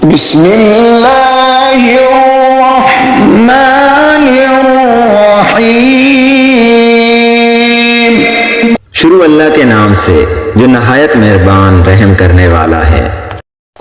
बिस्मिल्लाहिर्रहमानिर्रहीम। शुरू अल्लाह के नाम से जो नहायत मेहरबान रहम करने वाला है।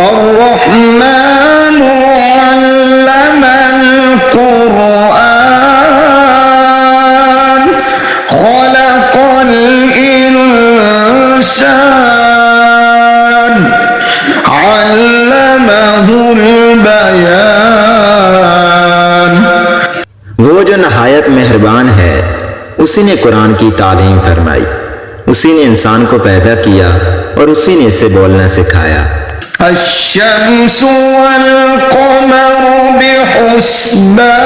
अर्रहमानु अल्लमल कुरआन खलक़ल इंसान अल्लमहुल बयान। वो जो नहायत मेहरबान है, उसी ने कुरान की तालीम फरमाई, उसी ने इंसान को पैदा किया और उसी ने इसे बोलना सिखाया। अश्शम्सु वल क़मरु बिहुस्बान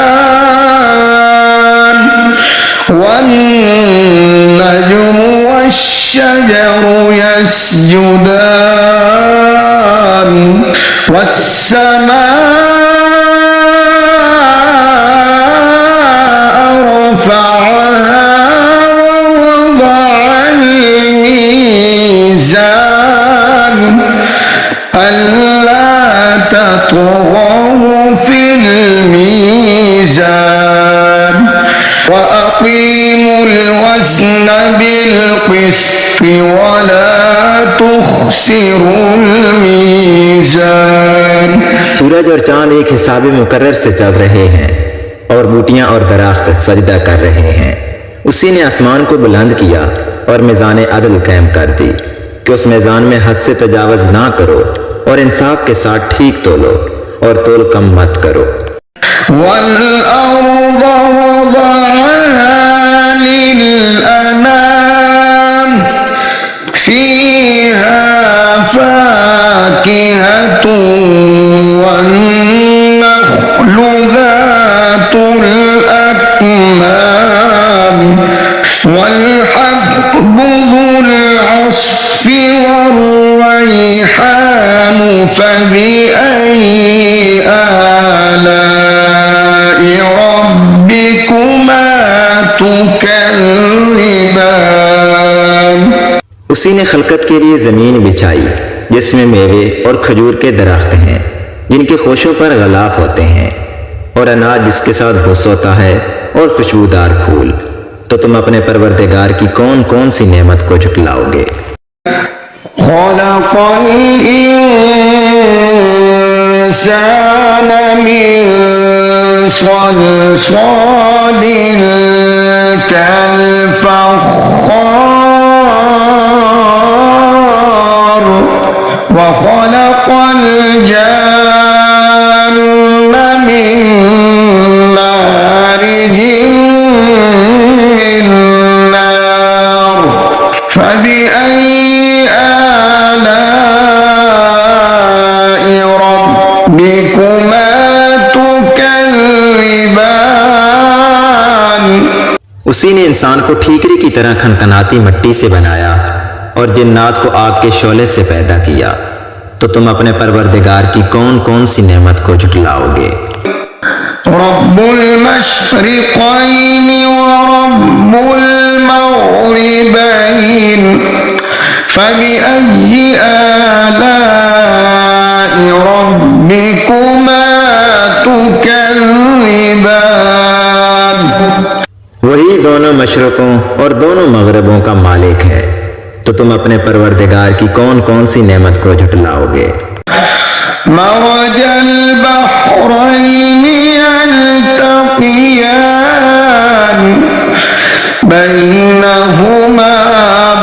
वन्नजुमु वश्शजरु यस्जुदान वस्समाअ रफ़अहा ववضعल मीज़ान अल्ला तत्गौ फिल मीज़ान वअक़ीमुल वज़्न बिल क़िस्ति वला तुख़्सिरुल मीज़ान। सूरज और चांद एक हिसाब मुकर्रर से चल रहे हैं और बूटियां और दरख्त सजदा कर रहे हैं। उसी ने आसमान को बुलंद किया और मीज़ान अदल कायम कर दी कि उस मीज़ान में हद से तजावज़ ना करो और इंसाफ के साथ ठीक तोलो और तोल कम मत करो। वल अर्ज़ वज़अहा लिल अनाम फ़ीहा फ़ाकिहतुन वन्नख़्लु ज़ातुल अक्माम वल्हब्बु ज़ुल अस्फ़ि वर्रैहान फ़बिअय्यि आलाइ रब्बिकुमा तुकज़्ज़िबान। उसी ने खलकत के लिए जमीन बिछाई जिसमें मेवे और खजूर के दरख्त हैं जिनके खोशों पर गलाफ होते हैं, और अनाज जिसके साथ भुस होता है और खुशबूदार फूल। तो तुम अपने परवरदिगार की कौन कौन सी नेमत को झुटलाओगे। खलक़ल इंसान मिन सलसालिन कल-फ़ख़्ख़ार व खलक़ल जन्न मिन मारिजिन मिन नार फ़बिअय्यि आलाइ रब्बिकुमा तुकज़्ज़िबान। उसी ने इंसान को ठीकरी की तरह खनखनाती मिट्टी से बनाया और जिन्नात को आग के शोले से पैदा किया। तो तुम अपने परवरदिगार की कौन कौन सी नेमत को झुटलाओगे। रब्बुल मशरिक़ैनि व रब्बुल मग़रिबैन फ़बिअय्यि आलाइ रब्बिकुमा तुकज़्ज़िबान। वही दोनों मशरकों और दोनों मगरबों का मालिक है। तो तुम अपने परवरदिगार की कौन कौन सी नेमत को झुटलाओगे। मरजल बहरैनि यल्तक़ियान बैनहुमा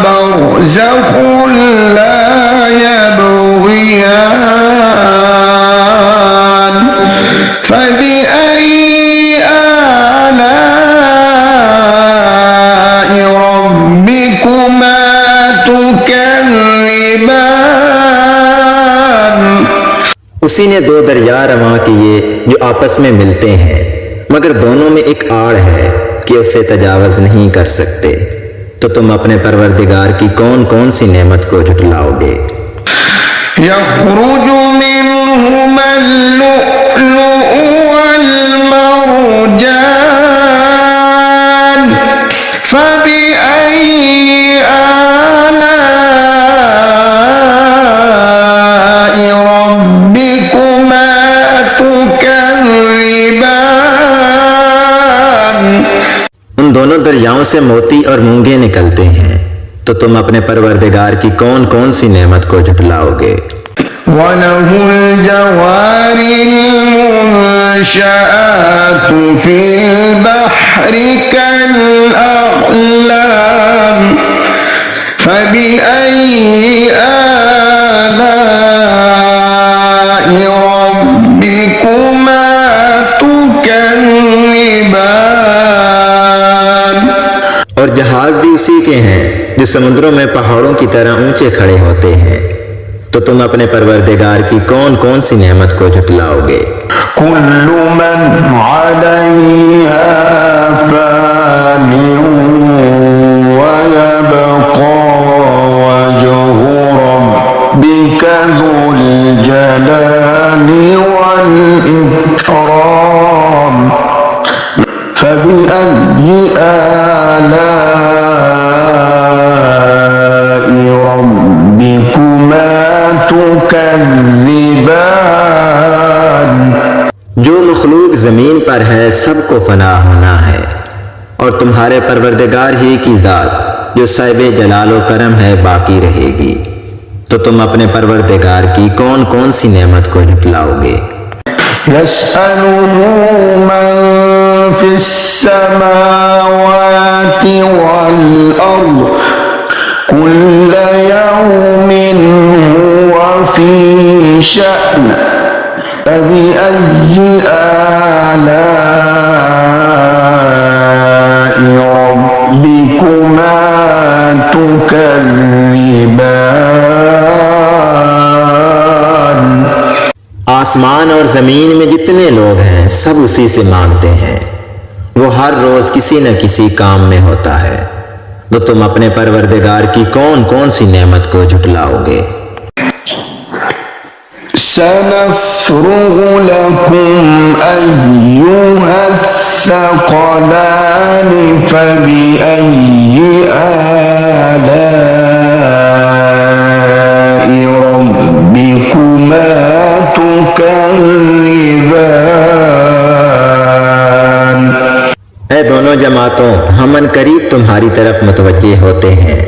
बरज़ख़ुन ला यबग़ियान फ़बिअय्यि आलाइ रब्बिकुमा तुकज़्ज़िबान। उसी ने दो दरिया रवां किए जो आपस में मिलते हैं, मगर दोनों में एक आड़ है कि उसे तजावज़ नहीं कर सकते। तो तुम अपने परवरदिगार की कौन कौन सी नेमत को झुटलाओगे। यख़्रुजु मिन्हुमल लुअ्लुअु वल मरजान फ़बिअय्यि आलाइ रब्बिकुमा उन दोनों दरियाओं से मोती और मूंगे निकलते हैं, तो तुम अपने परवरदिगार की कौन कौन सी नेमत को झुटलाओगे। وله الجوار المنشآت في البحر كالأعلام فبأي آلاء ربكما تكذبان। और जहाज भी उसी के हैं जो समुद्रों में पहाड़ों की तरह ऊंचे खड़े होते हैं, तो तुम अपने परवरदिगार की कौन कौन सी नेमत को झुटलाओगे। कुल्लु मन अलैहा फान व यबका वजहु रब्बिका ज़ुल जलाली वल इकराम फबिअय्यि आलाइ रब्बिकुमा तुकज़्ज़िबान। जो मखलूक जमीन पर है सबको फना होना है, और तुम्हारे परवरदिगार ही की जात जो साहिब जलाल व करम है बाकी रहेगी, तो तुम अपने परवरदिगार की कौन कौन सी नेमत को झुटलाओगे। यस्अलुहु मन फिस्समावाति वल अर्द कुल्ल यौमिन हुवा फी शअन फबिअय्यि आलाइ रब्बिकुमा तुकज़्ज़िबान। आसमान और जमीन में जितने लोग हैं सब उसी से मांगते हैं, वो हर रोज किसी न किसी काम में होता है, तो तुम अपने परवरदिगार की कौन कौन सी नेमत को झुटलाओगे। सनफ़्रुगु लकुम अय्युहस्सक़लानि फबिअय्यि आलाइ रब्बिकुमा तुकज़्ज़िबान। ऐ दोनों जमातों, हम करीब तुम्हारी तरफ मुतवज्जे होते हैं,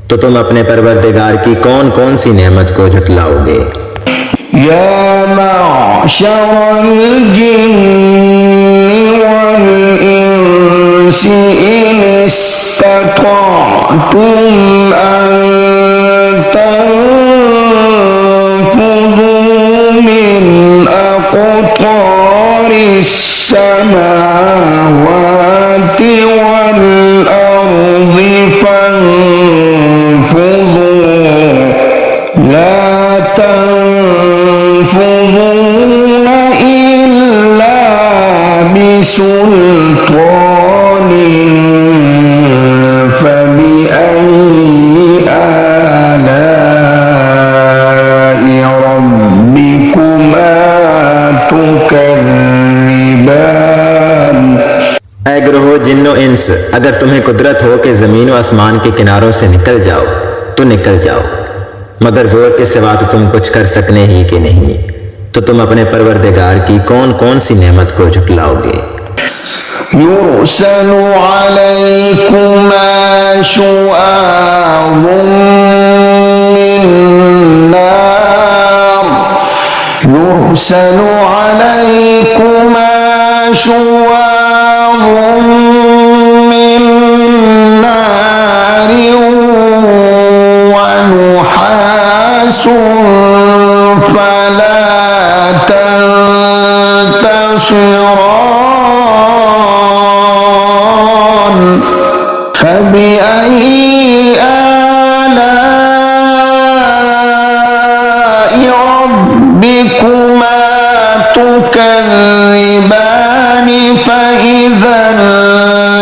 तो तुम अपने परवरदिगार की कौन कौन सी नेमत को झुटलाओगे। या मअशरल जिन्नि वल इंसि इन इस्तताअतुम अन तनफुज़ू मिन अक़तारिस समावाति वल अर्दि फन्फुज़ू ला तन्फुज़ून इल्ला बिसुल्तान फबिअय्यि आलाइ रब्बिकुमा तुकज़्ज़िबान। ऐ ग्रोह जिन्नो इंस, अगर तुम्हें कुदरत हो कि जमीन व आसमान के किनारों से निकल जाओ तो निकल जाओ, मगर जोर के सिवा तो तुम कुछ कर सकने ही कि नहीं, तो तुम अपने परवरदिगार की कौन कौन सी नेमत को झुटलाओगे। युरसलु अलैकुमा शुआबुम मिन नार युरसलु अलैकुमा शुआबुम मिन नार व नुहासुन फला तंतशिरान फबिअय्यि आलाइ रब्बिकुमा तुकज़्ज़िबान फइज़ा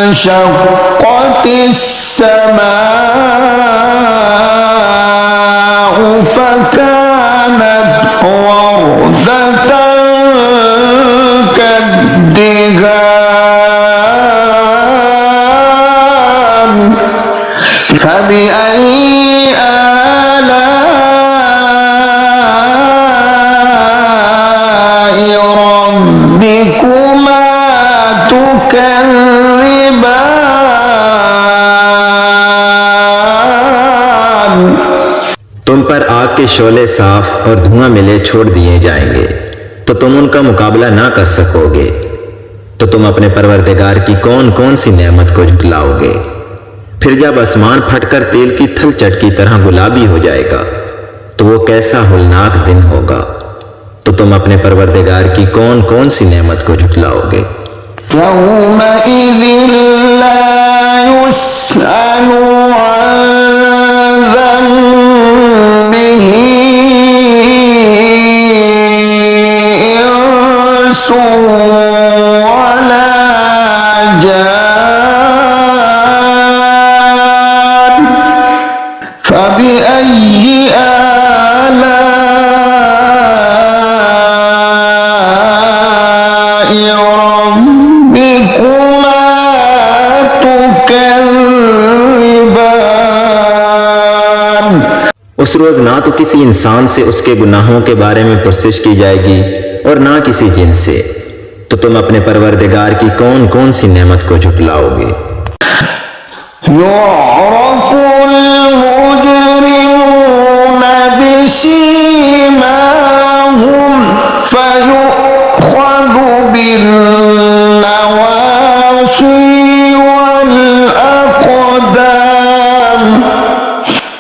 इंशक़्क़तिस समाउ फकानत वरदतन कद्दिहान फबिअय्यि आलाइ रब्बिकुमा तुकज़्ज़िबान। के शोले साफ और धुआं मिले छोड़ दिए जाएंगे तो तुम उनका मुकाबला ना कर सकोगे। तो तुम अपने परवरदिगार की कौन कौन सी नेमत को झुटलाओगे। फिर जब आसमान फटकर तेल की थलचट की तरह गुलाबी हो जाएगा तो वो कैसा होलनाक दिन होगा। तो तुम अपने परवरदिगार की कौन कौन सी नेमत को झुटलाओगे। यौमइज़िन ला युस्अलु अन ज़ंबिही इंसुन वला जान फबिअय्यि आलाइ रब्बिकुमा तुकज़्ज़िबान। उस रोज ना तो किसी इंसान से उसके गुनाहों के बारे में पुरसिश की जाएगी और ना किसी जिन से। तो तुम अपने परवरदिगार की कौन कौन सी नेमत को झुटलाओगे। युअरफुल मुजरिमून बिसीमाहुम फयुख़ज़ु बिन्नवासी वल अक़दाम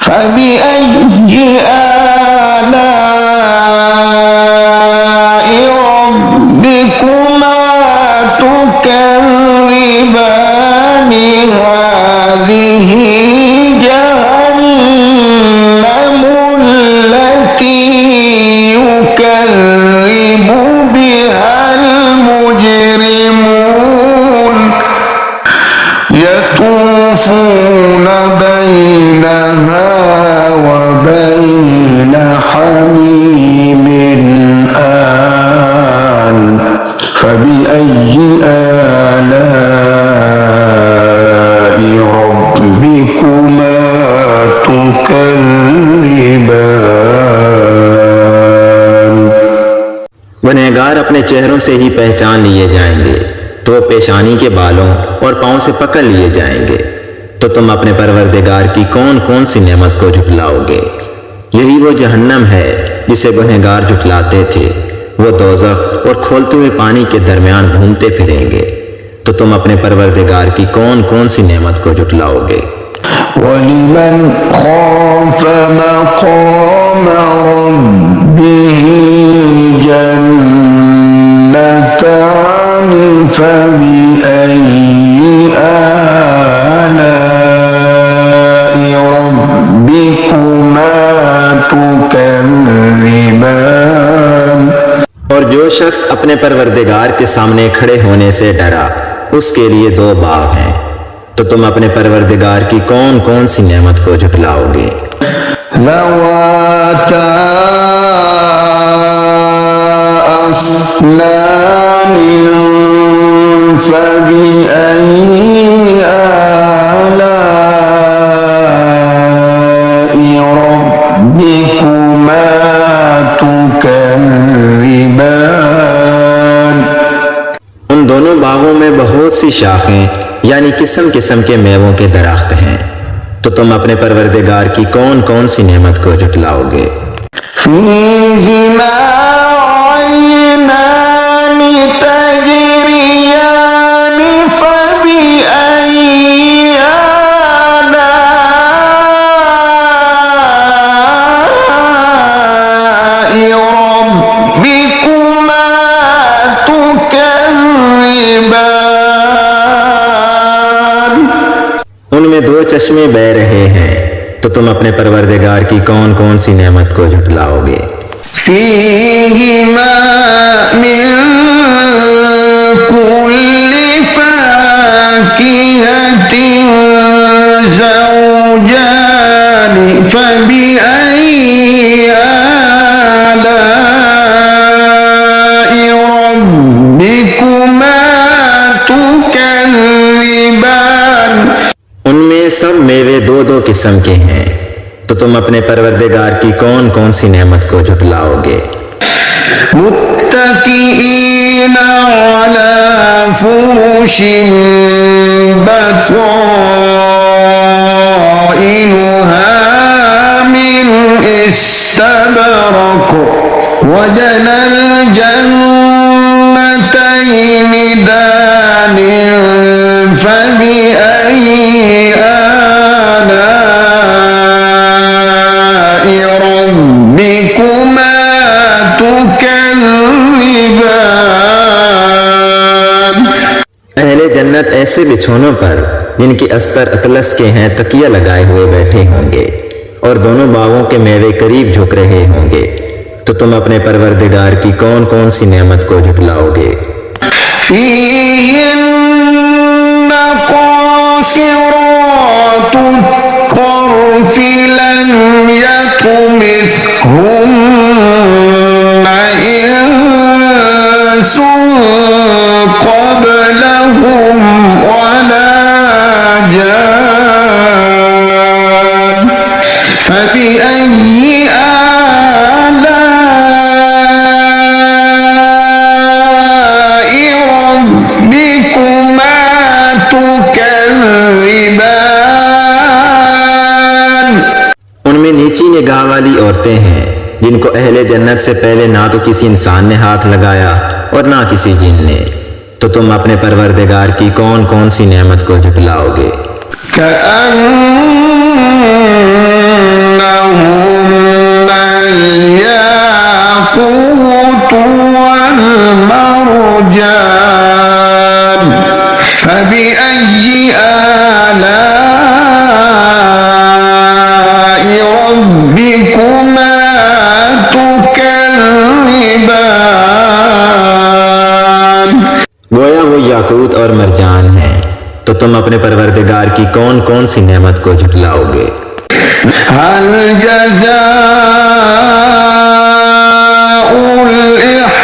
फबिअय्यि आलाइ रब्बिकुमा तुकज़्ज़िबान। हाज़िहि जहन्नमु अल्लती युकज़्ज़िबु बिहल मुजरिमून यतूफ़ून बैनहा व बैन हमीमिन आन फबिअय्यि आलाइ रब्बिकुमा तुकज़्ज़िबान। गुनहगार अपने चेहरों से ही पहचान लिए जाएंगे तो वो पेशानी के बालों और पांव से पकड़ लिए जाएंगे। तो तुम अपने परवरदिगार की कौन कौन सी नेमत को झुटलाओगे। यही वो जहन्नम है जिसे गुनहगार झुटलाते थे। वो दोज़ख और खोलते हुए पानी के दरमियान घूमते फिरेंगे। तो तुम अपने परवरदिगार की कौन कौन सी नेमत को झुटलाओगे। वलिमन खाफ मक़ाम रब्बिही जन्नतान फबिअय्यि आलाइ रब्बिकुमा तुकज़्ज़िबान। और जो शख्स अपने परवरदिगार के सामने खड़े होने से डरा उसके लिए दो बाग हैं। तो तुम अपने परवरदिगार की कौन कौन सी नेमत को झुटलाओगे। ज़वाता अफ़नान फबिअय्यि आलाइ रब्बिकुमा तुकज़्ज़िबान। उन दोनों बागों में बहुत सी शाखें यानी किस्म किस्म के मेवों के दरख्त हैं। तो तुम अपने परवरदिगार की कौन कौन सी नेमत को झुटलाओगे। फ़ीहिमा ऐनान तजरियान फबिअय्यि आलाइ रब्बिकुमा तुकज़्ज़िबान। उनमें दो चश्मे बह रहे हैं। तो तुम अपने परवरदिगार की कौन कौन सी नेमत को झुटलाओगे। फ़ीहिमा मिन कुल्लि फ़ाकिहतिन ज़ौजान फबिअय्यि आलाइ रब्बिकुमा तुकज़्ज़िबान। उनमें सब मेवे दो दो किस्म के हैं। तो तुम अपने परवरदिगार की कौन कौन सी नेमत को झुटलाओगे। मुत्तकीईन अला फुरुशिन बताइनुहा मिन استبرق وجنى الجنتين دان فبأي آلاء ربكما تكذبان। अहले जन्नत ऐसे बिछौनों पर जिनके अस्तर अतलस के हैं तकिया लगाए हुए बैठे होंगे और दोनों बागों के मेवे करीब झुक रहे होंगे। तो तुम अपने परवरदिगार की कौन कौन सी नेमत को झुटलाओगे? فيهن قاصرات الطرف لم يطمثهن إنس قبلهم ولا جان فبأي آلاء ربكما تكذبان। उनमें नीची निगाह वाली औरतें हैं जिनको अहले जन्नत से पहले ना तो किसी इंसान ने हाथ लगाया और ना किसी जिन ने। तो तुम अपने परवरदिगार की कौन कौन सी नेमत को झुटलाओगे? كأنهن الياقوت والمرجان فبأي آلاء ربكما تكذبان। गोया वो याकूत और मरजान हैं। तो तुम अपने परवरदिगार की कौन कौन सी नेमत को झुटलाओगे? هل جزاء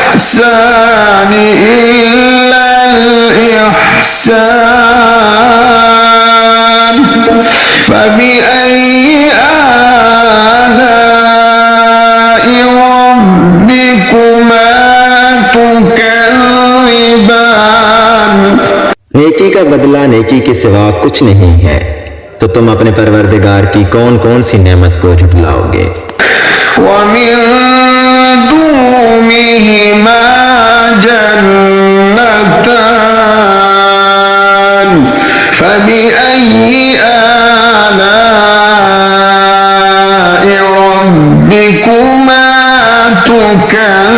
الإحسان إلا الإحسان فبأي آلاء ربكما تكذبان। नेकी का बदला नेकी के सिवा कुछ नहीं है। तो तुम अपने परवरदिगार की कौन कौन सी नेमत को झुटलाओगे? ومن دونهما جنتان فبأي آلاء ربكما تكذبان।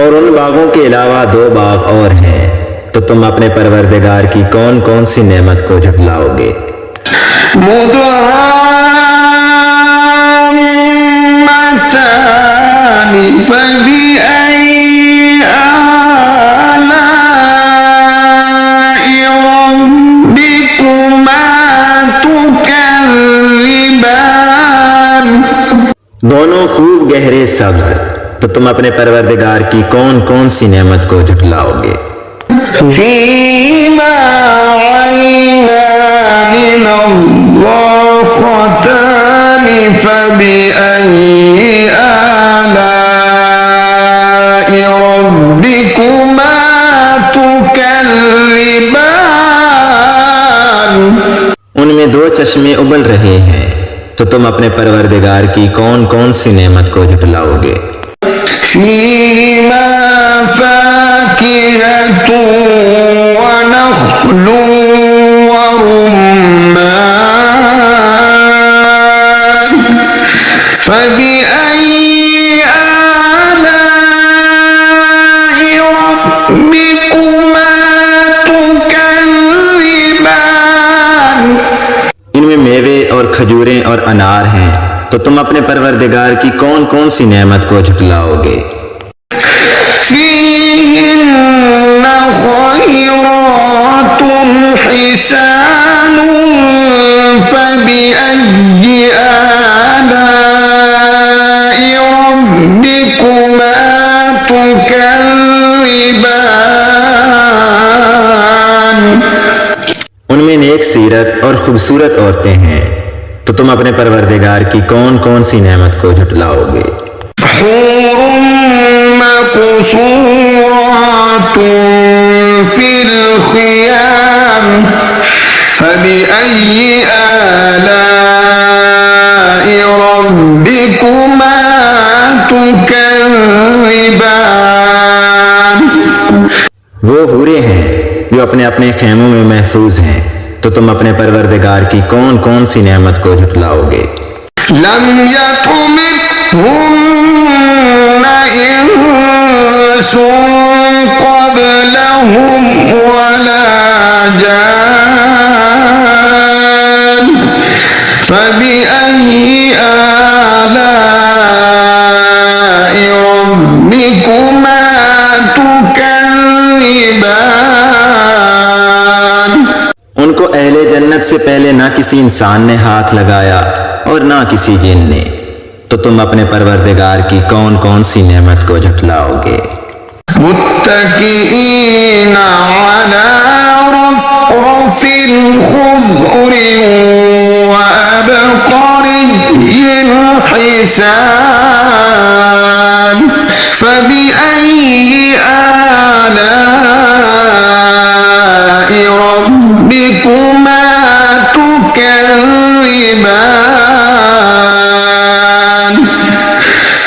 और उन बागों के अलावा दो बाग और हैं। तो तुम अपने परवरदिगार की कौन कौन सी नेमत को झुटलाओगे? مدهامتان فبأي آلاء ربكما تكذبان। दोनों खूब गहरे सब्ज। तो तुम अपने परवरदिगार की कौन कौन सी नेमत को झुटलाओगे? فيهما عينان نضاختان فبأي آلاء ربكما تكذبان। उनमें दो चश्मे उबल रहे हैं। तो तुम अपने परवरदिगार की कौन कौन सी नेमत को झुटलाओगे? فيهما فاكهة ونخل ورمان فبأي آلاء ربكما تكذبان। इनमें मेवे और खजूरें और अनार हैं। तो तुम अपने परवरदिगार की कौन कौन सी नेमत को झुटलाओगे? فيهن خيرات حسان فبأي آلاء ربكما تكذبان। उनमें नेक सीरत और खूबसूरत औरतें हैं। तो तुम अपने परवरदिगार की कौन कौन सी नेमत को झुटलाओगे? مقصورات في الخيام فبأي آلاء ربكما تكذبان वो हूरे हैं जो अपने अपने खेमों में महफूज हैं, तो तुम अपने परवरदिगार की कौन कौन सी नेमत को झुटलाओगे। لم يطمثهن إنس قبلهم ولا جان فبأي آلاء ربكما تكذبان उनको अहले जन्नत से पहले ना किसी इंसान ने हाथ लगाया और ना किसी जिन ने, तो तुम अपने परवरदिगार की कौन कौन सी नेमत को झुटलाओगे। मुत्तकीईन अला रफ़रफ़ ख़ुद्र व अबक़रिय्यिन हिसान फ़बिअय्यि आलाइ रब्बिकुमा तुकज़्ज़िबान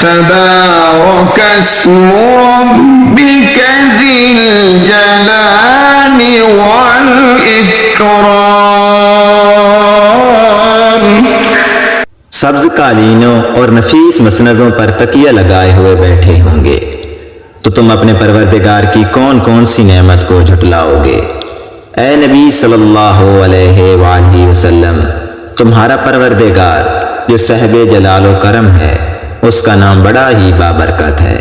तबारक अस्मु रब्बिक ज़िल जलाली वल इकराम। सब्ज कालीनों और नफीस मसनदों पर तकिया लगाए हुए बैठे होंगे, तो तुम अपने परवरदिगार की कौन कौन सी नेमत को झुटलाओगे। ए नबी सल्लल्लाहु अलैहि वसल्लम, तुम्हारा परवरदिगार जो साहिब जलाल व करम है, उसका नाम बड़ा ही बाबरकत है।